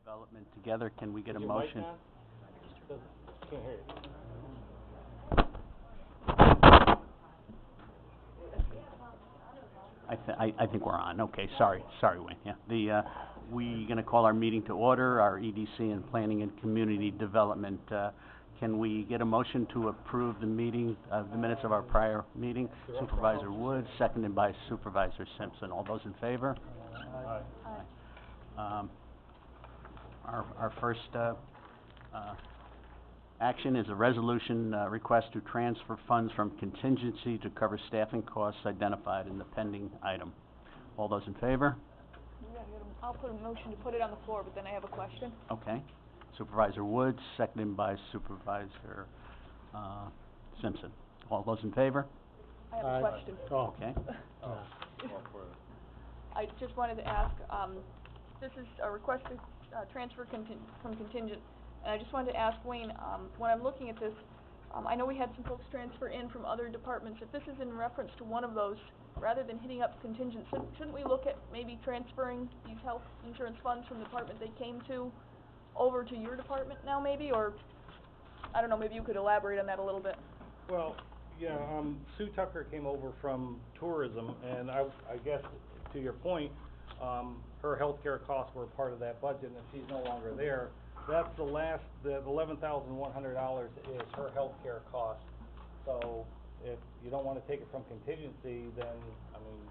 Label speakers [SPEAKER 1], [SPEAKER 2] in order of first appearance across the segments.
[SPEAKER 1] Development together. Can we get a
[SPEAKER 2] Is your
[SPEAKER 1] motion?
[SPEAKER 2] mic on? Can't hear you.
[SPEAKER 1] I think we're on. Okay, sorry, Wayne. Yeah, we going to call our meeting to order, our EDC and Planning and Community Development. Can we get a motion to approve the meeting, the minutes of our prior meeting? Supervisor Woods, seconded by Supervisor Simpson. All those in favor? Aye. Our first action is a resolution request to transfer funds from contingency to cover staffing costs identified in the pending item. All those in favor?
[SPEAKER 3] I'll put a motion to put it on the floor, but then I have a question.
[SPEAKER 1] Okay. Supervisor Woods, seconded by Supervisor Simpson. All those in favor?
[SPEAKER 3] I have a question.
[SPEAKER 2] Oh.
[SPEAKER 1] Okay.
[SPEAKER 3] I just wanted to ask, this is a request to transfer from contingent, and I just wanted to ask Wayne, when I'm looking at this, I know we had some folks transfer in from other departments. If this is in reference to one of those, rather than hitting up contingent, shouldn't we look at maybe transferring these health insurance funds from the department they came to over to your department now, maybe? Or, I don't know, maybe you could elaborate on that a little bit.
[SPEAKER 2] Well, yeah, Sue Tucker came over from tourism, and I guess, to your point, her health care costs were part of that budget, and if she's no longer there, that's the $11,100 is her health care cost. So if you don't want to take it from contingency, then, I mean,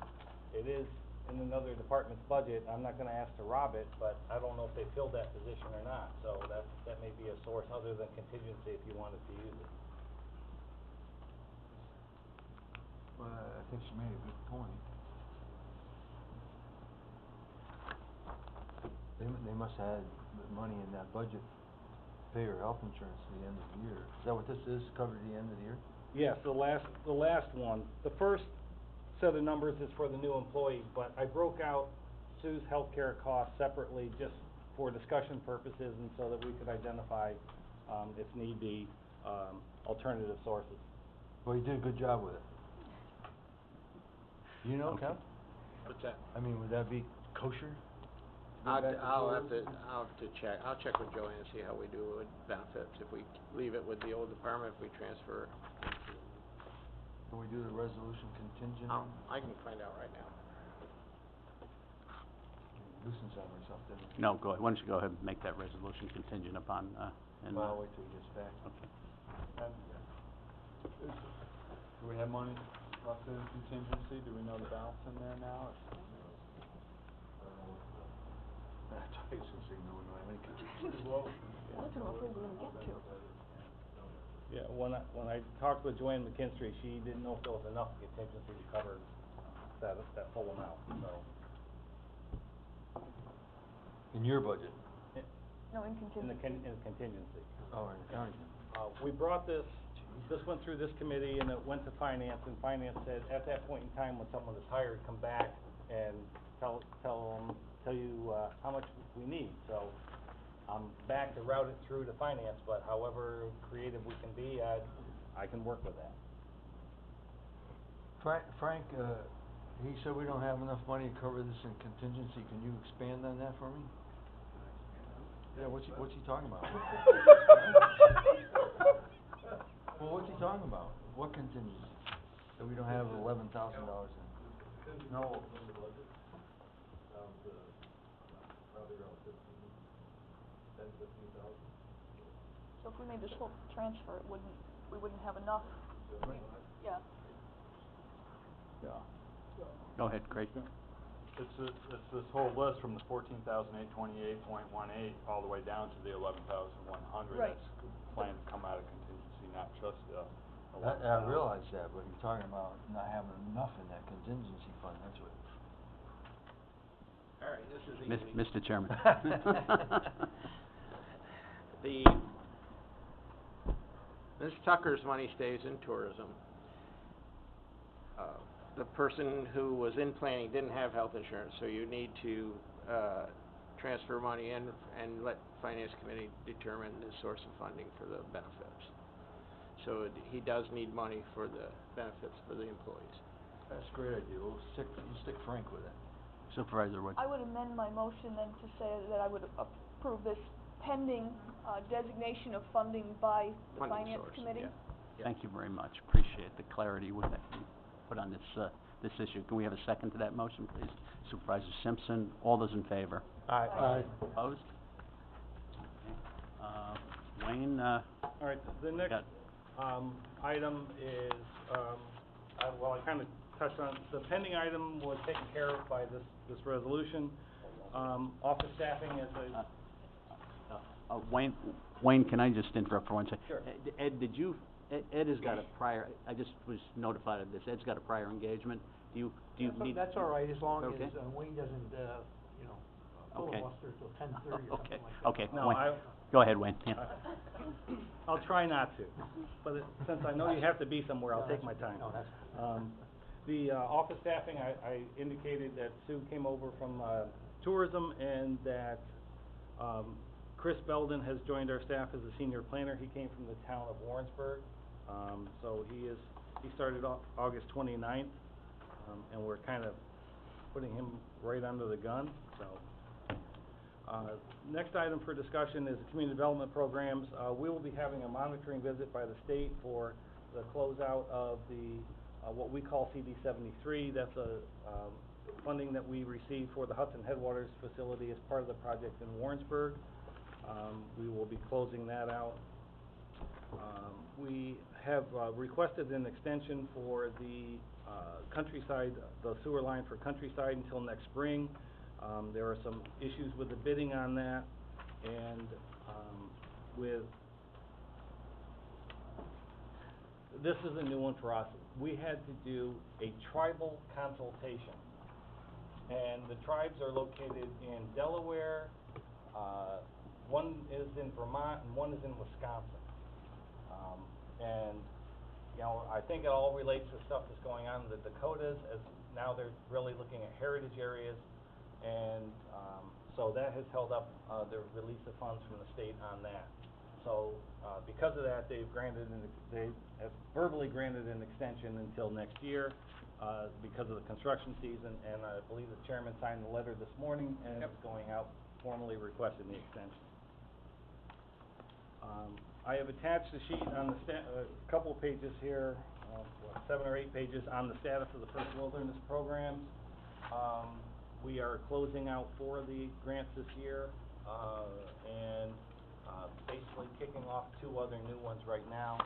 [SPEAKER 2] it is in another department's budget. I'm not going to ask to rob it, but I don't know if they filled that position or not. So that may be a source other than contingency if you wanted to use it.
[SPEAKER 4] Well, I think she made a good point. They must have had the money in that budget to pay her health insurance at the end of the year. Is that what this is, covered at the end of the year?
[SPEAKER 2] Yes, the last one. The first set of numbers is for the new employee, but I broke out Sue's healthcare costs separately just for discussion purposes and so that we could identify, if need be, alternative sources.
[SPEAKER 4] Well, you did a good job with it. You know,
[SPEAKER 1] Okay.
[SPEAKER 4] Kev?
[SPEAKER 5] What's that?
[SPEAKER 4] I mean, would that be kosher?
[SPEAKER 5] I'll have to check. I'll check with Joanne and see how we do with benefits. If we leave it with the old department, if we transfer.
[SPEAKER 4] Can we do the resolution contingent?
[SPEAKER 5] I can find out right now.
[SPEAKER 4] Nuisance on or something.
[SPEAKER 1] No, go ahead. Why don't you go ahead and make that resolution contingent upon,
[SPEAKER 4] Well, I'll wait till he gets back.
[SPEAKER 1] Okay.
[SPEAKER 6] Do we have money left in contingency? Do we know the balance in there now?
[SPEAKER 4] I thought he was gonna say no, I mean,
[SPEAKER 3] That's what I'm afraid we're gonna get to.
[SPEAKER 2] Yeah, when I talked with Joanne McKinstry, she didn't know if there was enough contingency to cover that full amount, so.
[SPEAKER 4] in your budget?
[SPEAKER 3] No, in contingency.
[SPEAKER 2] In contingency.
[SPEAKER 4] Oh, in the county.
[SPEAKER 2] We brought this went through this committee and it went to finance, and finance said at that point in time when someone is hired, come back and tell you how much we need. So I'm back to route it through to finance, but however creative we can be, I can work with that.
[SPEAKER 4] Frank, he said we don't have enough money to cover this in contingency. Can you expand on that for me? Yeah, what's he talking about? Well, what's he talking about? What contingency? That we don't have $11,000 in?
[SPEAKER 6] No.
[SPEAKER 3] So if we made this whole transfer, we wouldn't have enough.
[SPEAKER 4] Right.
[SPEAKER 3] Yeah.
[SPEAKER 6] Yeah.
[SPEAKER 1] Go ahead, Craig.
[SPEAKER 6] It's this whole list from the 14,828.18 all the way down to the 11,100.
[SPEAKER 3] Right.
[SPEAKER 6] That's planned to come out of contingency, not just
[SPEAKER 4] I realize that, but you're talking about not having enough in that contingency fund, that's what.
[SPEAKER 5] All right, this is easy.
[SPEAKER 1] Mr. Chairman.
[SPEAKER 5] Ms. Tucker's money stays in tourism. The person who was in planning didn't have health insurance, so you need to transfer money in and let Finance Committee determine the source of funding for the benefits. So he does need money for the benefits for the employees.
[SPEAKER 4] That's a great idea. We'll stick Frank with it.
[SPEAKER 1] Supervisor Wood.
[SPEAKER 3] I would amend my motion then to say that I would approve this pending, designation of funding by the
[SPEAKER 5] Funding
[SPEAKER 3] Finance
[SPEAKER 5] source,
[SPEAKER 3] Committee.
[SPEAKER 5] yeah.
[SPEAKER 1] Thank you very much. Appreciate the clarity with that you put on this issue. Can we have a second to that motion, please? Supervisor Simpson, all those in favor?
[SPEAKER 3] Aye.
[SPEAKER 1] Opposed? Wayne,
[SPEAKER 2] All right, the next,
[SPEAKER 1] got-
[SPEAKER 2] item is, I kinda touched on, the pending item was taken care of by this resolution. Office staffing is a,
[SPEAKER 1] Wayne, can I just interrupt for one second?
[SPEAKER 2] Sure.
[SPEAKER 1] Ed, Ed has got a prior, I just was notified of this, Ed's got a prior engagement. Do you need?
[SPEAKER 7] That's all right, as long
[SPEAKER 1] Okay.
[SPEAKER 7] as Wayne doesn't, you know,
[SPEAKER 1] Okay.
[SPEAKER 7] filibuster till 10:30 or
[SPEAKER 1] Okay,
[SPEAKER 7] something like that.
[SPEAKER 1] okay,
[SPEAKER 2] no,
[SPEAKER 1] Wayne. Go ahead, Wayne, yeah.
[SPEAKER 2] I'll try not to, but since I know you have to be somewhere, I'll
[SPEAKER 7] No,
[SPEAKER 2] take
[SPEAKER 7] that's-
[SPEAKER 2] my time.
[SPEAKER 7] no, that's-
[SPEAKER 2] The, office staffing, I indicated that Sue came over from, tourism and that, Chris Belden has joined our staff as a senior planner. He came from the town of Warrensburg. So he started off August 29th, and we're kind of putting him right under the gun, so. Next item for discussion is the community development programs. We will be having a monitoring visit by the state for the closeout of the, what we call CD 73. That's a, funding that we received for the Hudson Headwaters facility as part of the project in Warrensburg. We will be closing that out. We have, requested an extension for the, Countryside, the sewer line for Countryside until next spring. There are some issues with the bidding on that, and, this is a new one for us. We had to do a tribal consultation, and the tribes are located in Delaware, one is in Vermont, and one is in Wisconsin. And, you know, I think it all relates to stuff that's going on in the Dakotas, as now they're really looking at heritage areas, and, so that has held up, the release of funds from the state on that. So, because of that, they have verbally granted an extension until next year, because of the construction season, and I believe the chairman signed the letter this morning, and it's going out formally requesting the extension. I have attached a sheet on the a couple of pages here, 7 or 8 pages on the status of the First Wilderness programs. We are closing out 4 of the grants this year, and basically kicking off 2 other new ones right now.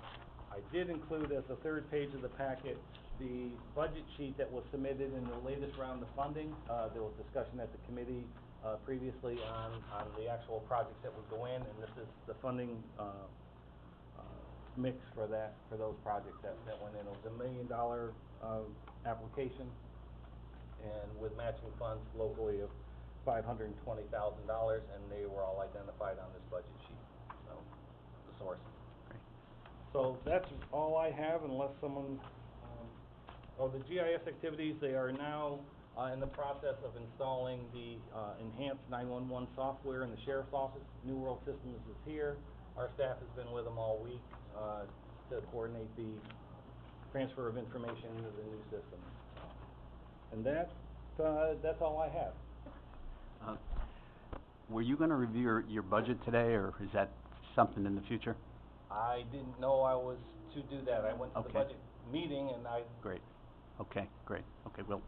[SPEAKER 2] I did include as the 3rd page of the packet the budget sheet that was submitted in the latest round of funding. There was discussion at the committee previously on the actual projects that would go in, and this is the funding mix for those projects that went in. It was $1 million application, and with matching funds locally of $520,000, and they were all identified on this budget sheet, so, the source.
[SPEAKER 1] Great.
[SPEAKER 2] So that's all I have, unless someone, the GIS activities, they are now, in the process of installing the, enhanced 911 software in the sheriff's office. New World Systems is here. Our staff has been with them all week, to coordinate the transfer of information into the new system. And that's all I have.
[SPEAKER 1] Were you gonna review your budget today, or is that something in the future?
[SPEAKER 2] I didn't know I was to do that. I went to the
[SPEAKER 1] Okay.
[SPEAKER 2] budget meeting and
[SPEAKER 1] Great. Okay, great. Okay, we'll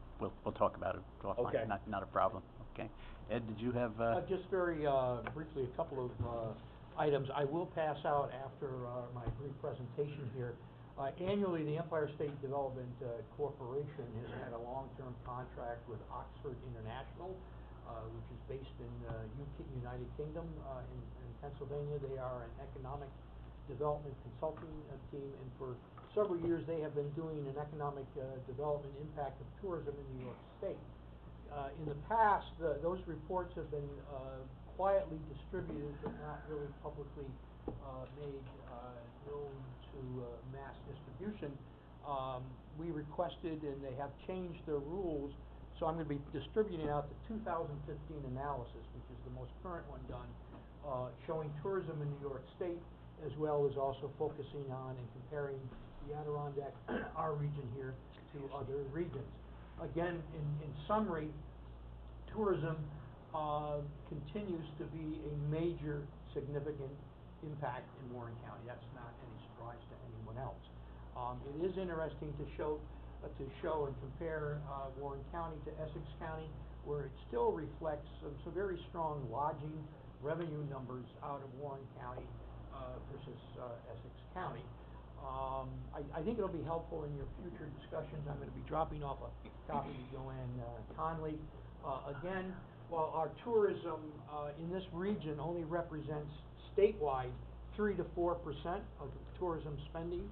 [SPEAKER 1] talk about it offline.
[SPEAKER 2] Okay.
[SPEAKER 1] Not a problem. Okay. Ed, did you have,
[SPEAKER 7] Just very briefly, a couple of items. I will pass out after my brief presentation here. Annually, the Empire State Development Corporation has had a long-term contract with Oxford International, which is based in United Kingdom, in Pennsylvania. They are an economic development consulting team, and for several years they have been doing an economic development impact of tourism in New York State. In the past, those reports have been quietly distributed, but not really publicly made known to mass distribution. We requested, and they have changed their rules, so I'm going to be distributing out the 2015 analysis, which is the most current one done, showing tourism in New York State, as well as also focusing on and comparing the Adirondack, our region here, to other regions. Again, in summary, tourism continues to be a major significant impact in Warren County. That's not any surprise to anyone else. It is interesting to show and compare Warren County to Essex County, where it still reflects some very strong lodging revenue numbers out of Warren County versus Essex County. I think it'll be helpful in your future discussions. I'm going to be dropping off a copy to Joanne Conley. Again, while our tourism in this region only represents statewide 3 to 4% of tourism spending,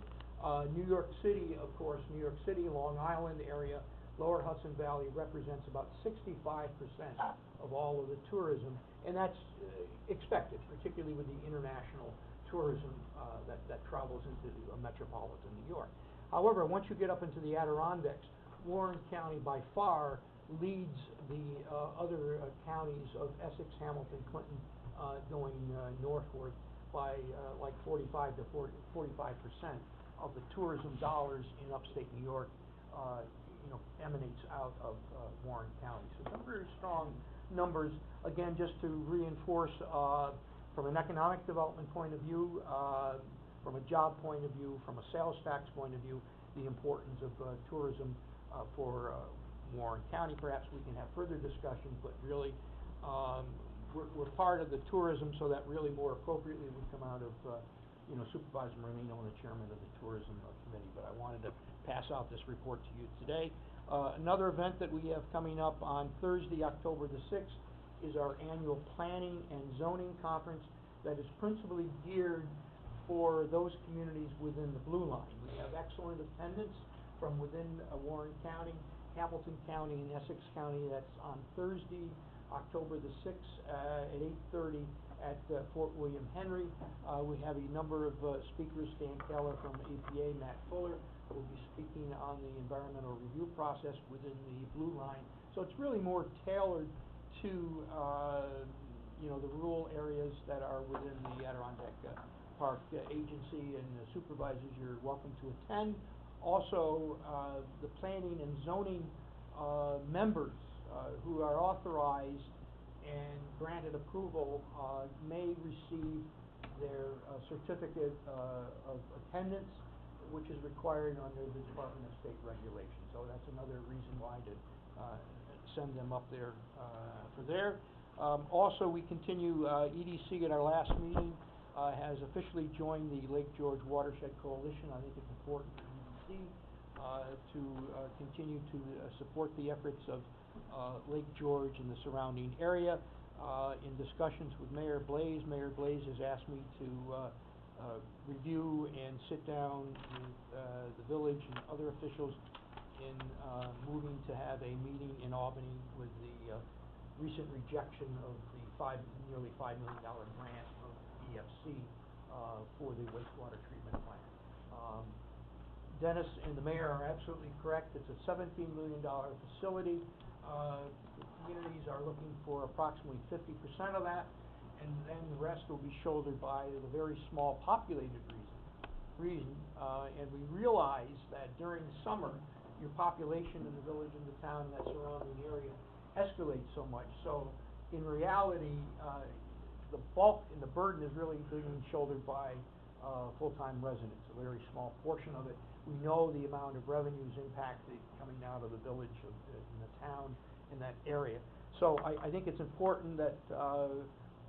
[SPEAKER 7] New York City, of course, New York City, Long Island area, Lower Hudson Valley represents about 65% of all of the tourism, and that's expected, particularly with the international tourism that travels into metropolitan New York. However, once you get up into the Adirondacks, Warren County by far leads the other counties of Essex, Hamilton, Clinton, going northward by like 45% of the tourism dollars in upstate New York, emanates out of Warren County. So some very strong numbers. Again, just to reinforce, from an economic development point of view, from a job point of view, from a sales tax point of view, the importance of tourism for Warren County. Perhaps we can have further discussions, but really, we're part of the tourism, so that really more appropriately would come out of Supervisor Marino and the chairman of the tourism committee. But I wanted to pass out this report to you today. Another event that we have coming up on Thursday, October the 6th, is our annual planning and zoning conference that is principally geared for those communities within the Blue Line. We have excellent attendance from within Warren County, Hamilton County, and Essex County. That's on Thursday, October the 6th at 8:30 at Fort William Henry. We have a number of speakers, Stan Keller from EPA, Matt Fuller will be speaking on the environmental review process within the Blue Line. So it's really more tailored to the rural areas that are within the Adirondack Park Agency, and the supervisors, you're welcome to attend. Also, the planning and zoning members who are authorized and granted approval may receive their certificate of attendance, which is required under the Department of State regulations. So that's another reason why to send them up there for there. Also, we continue, EDC at our last meeting has officially joined the Lake George Watershed Coalition. I think it's important for EDC to continue to support the efforts of Lake George and the surrounding area. In discussions with Mayor Blaze has asked me to review and sit down with the village and other officials in moving to have a meeting in Albany with the recent rejection of the nearly $5 million grant of EFC for the wastewater treatment plant. Dennis and the mayor are absolutely correct. It's a $17 million facility. The communities are looking for approximately 50% of that, and then the rest will be shouldered by the very small populated region. And we realize that during summer, your population in the village and the town and that surrounding area escalates so much. So in reality, the bulk and the burden is really being shouldered by full-time residents, a very small portion of it. We know the amount of revenues impacted coming out of the village in the town in that area. So I think it's important that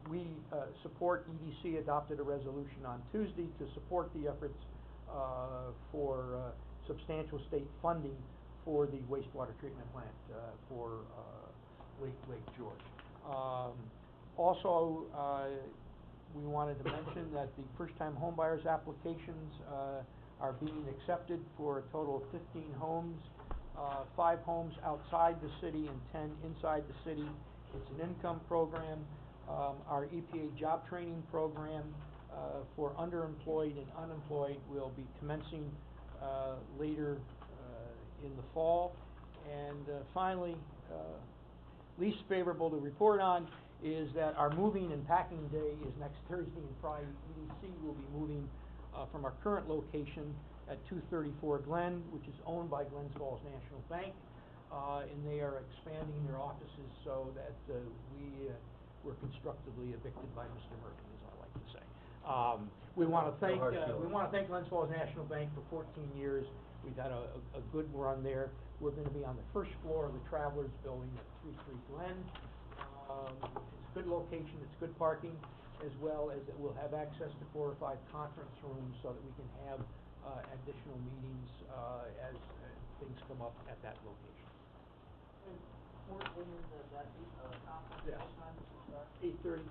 [SPEAKER 7] we support. EDC adopted a resolution on Tuesday to support the efforts for substantial state funding for the wastewater treatment plant for Lake George. Also, we wanted to mention that the first-time homebuyers applications are being accepted for a total of 15 homes, 5 homes outside the city and 10 inside the city. It's an income program. Our EPA job training program for underemployed and unemployed will be commencing later in the fall. And finally, least favorable to report on is that our moving and packing day is next Thursday and Friday. EDC will be moving from our current location at 234 Glen, which is owned by Glens Falls National Bank, and they are expanding their offices so that, we were constructively evicted by Mr. Murphy, as I like to say. We wanna thank, Glens Falls National Bank for 14 years. We've had a good run there. We're gonna be on the first floor of the Travelers Building at 33 Glen. It's a good location, it's good parking, as well as it will have access to 4 or 5 conference rooms so that we can have, additional meetings, as things come up at that location. Yes. 8:30.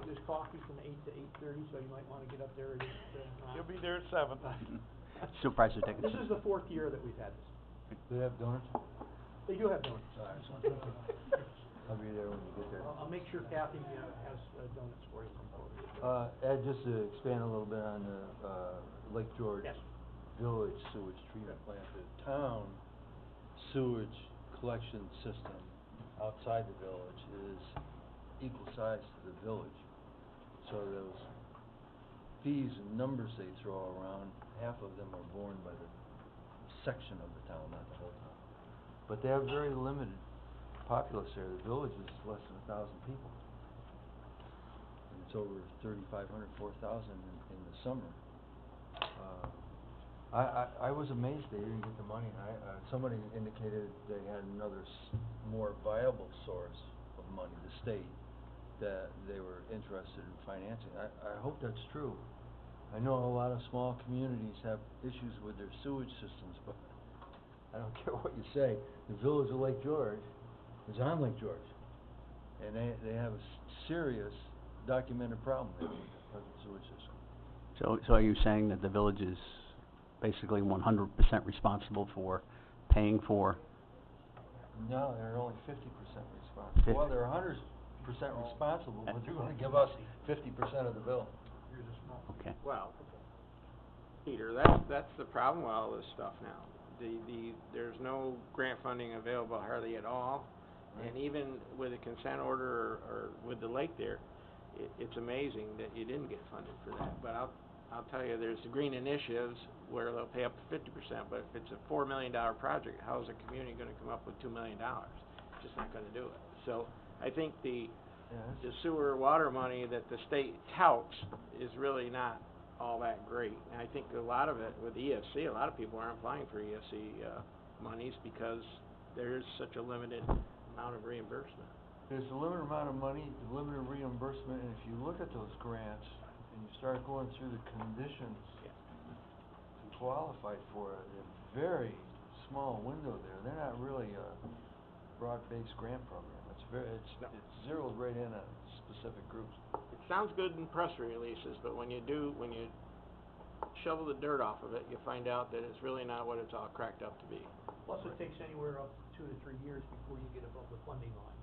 [SPEAKER 7] There's coffee from 8 to 8:30, so you might wanna get up there at 8.
[SPEAKER 2] You'll be there at 7.
[SPEAKER 1] Supervisor tickets.
[SPEAKER 7] This is the 4th year that we've had this.
[SPEAKER 4] Do they have donuts?
[SPEAKER 7] They do have donuts.
[SPEAKER 4] I'll be there when you get there.
[SPEAKER 7] I'll make sure Kathy, has, donuts for you before we.
[SPEAKER 4] Ed, just to expand a little bit on the, Lake George
[SPEAKER 7] Yes.
[SPEAKER 4] Village sewage treatment plant, the town sewage collection system outside the village is equal size to the village. So those fees and numbers they throw around, half of them are borne by the section of the town, not the whole town. But they have very limited populace there. The village is less than 1,000 people. And it's over 3,500, 4,000 in the summer. I was amazed they didn't get the money. Somebody indicated they had another more viable source of money, the state, that they were interested in financing. I hope that's true. I know a lot of small communities have issues with their sewage systems, but I don't care what you say. The village of Lake George is on Lake George, and they have a serious documented problem there with the present sewage system.
[SPEAKER 1] So are you saying that the village is basically 100% responsible for paying for?
[SPEAKER 4] No, they're only 50% responsible. Well, they're 100% responsible, but they're gonna give us 50% of the bill.
[SPEAKER 1] Okay.
[SPEAKER 5] Well, Peter, that's the problem with all this stuff now. There's no grant funding available hardly at all.
[SPEAKER 4] Right.
[SPEAKER 5] And even with a consent order or with the lake there, it's amazing that you didn't get funded for that. But I'll tell you, there's the green initiatives where they'll pay up to 50%, but if it's a $4 million project, how is a community gonna come up with $2 million? Just not gonna do it. So I think the sewer water money that the state touts is really not all that great. And I think a lot of it with EFC, a lot of people aren't applying for EFC monies because there's such a limited amount of reimbursement.
[SPEAKER 4] There's a limited amount of money, limited reimbursement, and if you look at those grants and you start going through the conditions to qualify for it, a very small window there. They're not really a broad-based grant program. It's zeroed right in on specific groups.
[SPEAKER 5] It sounds good in press releases, but when you shovel the dirt off of it, you find out that it's really not what it's all cracked up to be.
[SPEAKER 7] Plus, it takes anywhere up to 2 to 3 years before you get above the funding line.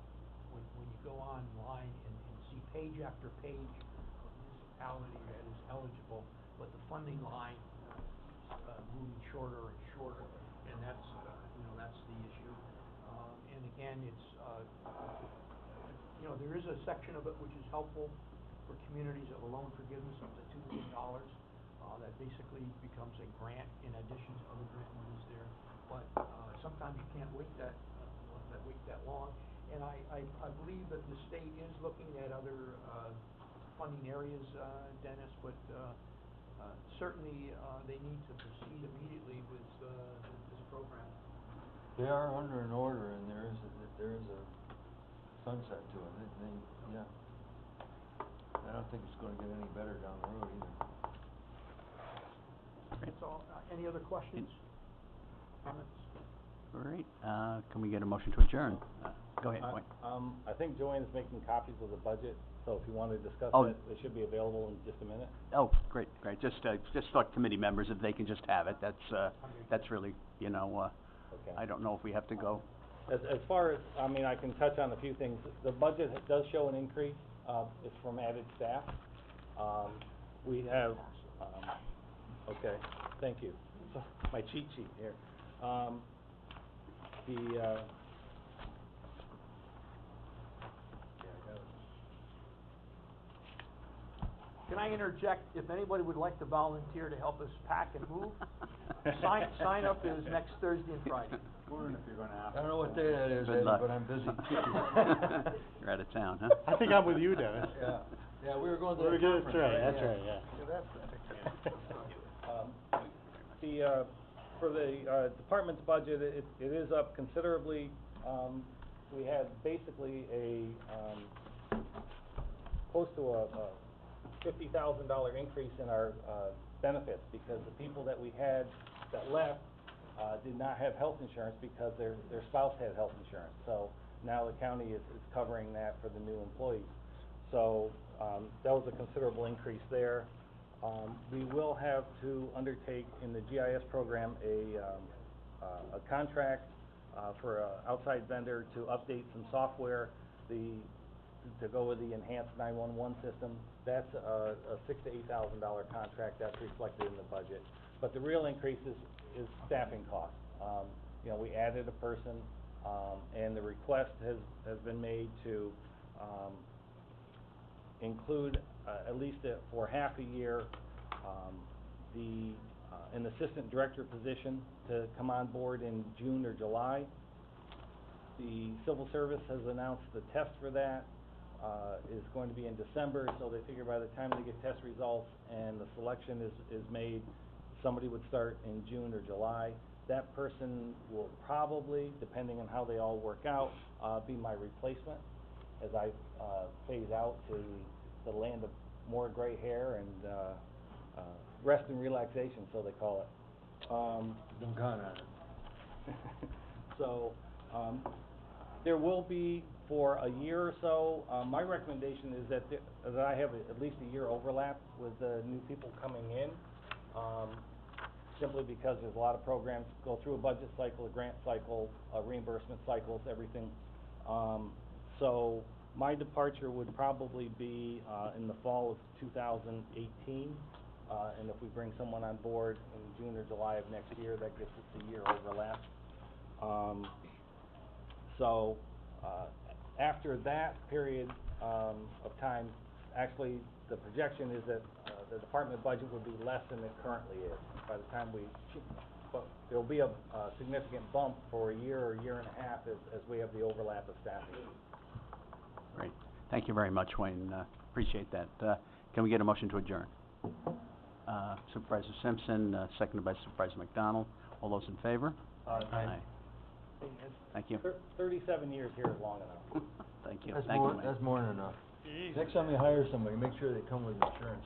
[SPEAKER 7] When you go online and see page after page of municipality that is eligible, but the funding line keeps moving shorter and shorter, and that's the issue. And again, it's there is a section of it which is helpful for communities of a loan forgiveness up to $2 million. That basically becomes a grant in addition to other grant monies there. But sometimes you can't wait that long. And I believe that the state is looking at other funding areas, Dennis, but certainly they need to proceed immediately with this program.
[SPEAKER 4] They are under an order, and there is a sunset to it. Yeah. I don't think it's going to get any better down the road either.
[SPEAKER 7] That's all. Any other questions? Comments?
[SPEAKER 1] All right, can we get a motion to adjourn? Go ahead, Wayne.
[SPEAKER 2] I think Joanne's making copies of the budget, so if you want to discuss
[SPEAKER 1] Oh.
[SPEAKER 2] it, they should be available in just a minute.
[SPEAKER 1] Oh, great. Just like committee members, if they can just have it, that's really,
[SPEAKER 2] Okay.
[SPEAKER 1] I don't know if we have to go.
[SPEAKER 2] As far as, I can touch on a few things. The budget does show an increase, it's from added staff. We have, okay, thank you. My cheat sheet here.
[SPEAKER 7] Can I interject? If anybody would like to volunteer to help us pack and move, sign up is next Thursday and Friday.
[SPEAKER 6] Wondering if you're gonna ask.
[SPEAKER 4] I don't know what day that is,
[SPEAKER 1] Good
[SPEAKER 4] Eddie,
[SPEAKER 1] luck.
[SPEAKER 4] but I'm busy.
[SPEAKER 1] You're out of town, huh?
[SPEAKER 2] I think I'm with you, Dennis.
[SPEAKER 4] Yeah, yeah, we were going to
[SPEAKER 2] We were
[SPEAKER 4] that
[SPEAKER 2] good,
[SPEAKER 4] conference, right?
[SPEAKER 2] that's right, yeah. For the, department's budget, it is up considerably. We had basically close to a $50,000 increase in our, benefits, because the people that we had that left, did not have health insurance because their spouse had health insurance. So now the county is covering that for the new employees. So, that was a considerable increase there. We will have to undertake in the GIS program a contract, for a outside vendor to update some software, to go with the enhanced 911 system. That's a $6,000 to $8,000 contract that's reflected in the budget. But the real increase is staffing costs. You know, we added a person, and the request has been made to, include, at least for half a year, an assistant director position to come on board in June or July. The civil service has announced the test for that, is going to be in December, so they figure by the time they get test results and the selection is made, somebody would start in June or July. That person will probably, depending on how they all work out, be my replacement as I phase out to the land of more gray hair and rest and relaxation, so they call it.
[SPEAKER 4] I'm gone on it.
[SPEAKER 2] So, there will be, for a year or so, my recommendation is that I have at least a year overlap with the new people coming in, simply because there's a lot of programs go through a budget cycle, a grant cycle, reimbursement cycles, everything. So my departure would probably be in the fall of 2018, and if we bring someone on board in June or July of next year, that gives us a year overlap. So, after that period of time, actually, the projection is that the department budget would be less than it currently is by the time but there'll be a significant bump for a year or a year and a half as we have the overlap of staffing.
[SPEAKER 1] Great. Thank you very much, Wayne. Appreciate that. Can we get a motion to adjourn? Supervisor Simpson, seconded by Supervisor McDonald. All those in favor?
[SPEAKER 2] Aye.
[SPEAKER 1] Thank you.
[SPEAKER 2] 37 years here is long enough.
[SPEAKER 1] Thank you.
[SPEAKER 4] That's
[SPEAKER 1] Thank you,
[SPEAKER 4] more,
[SPEAKER 1] Wayne.
[SPEAKER 4] that's more than enough. Next time you hire somebody, make sure they come with insurance.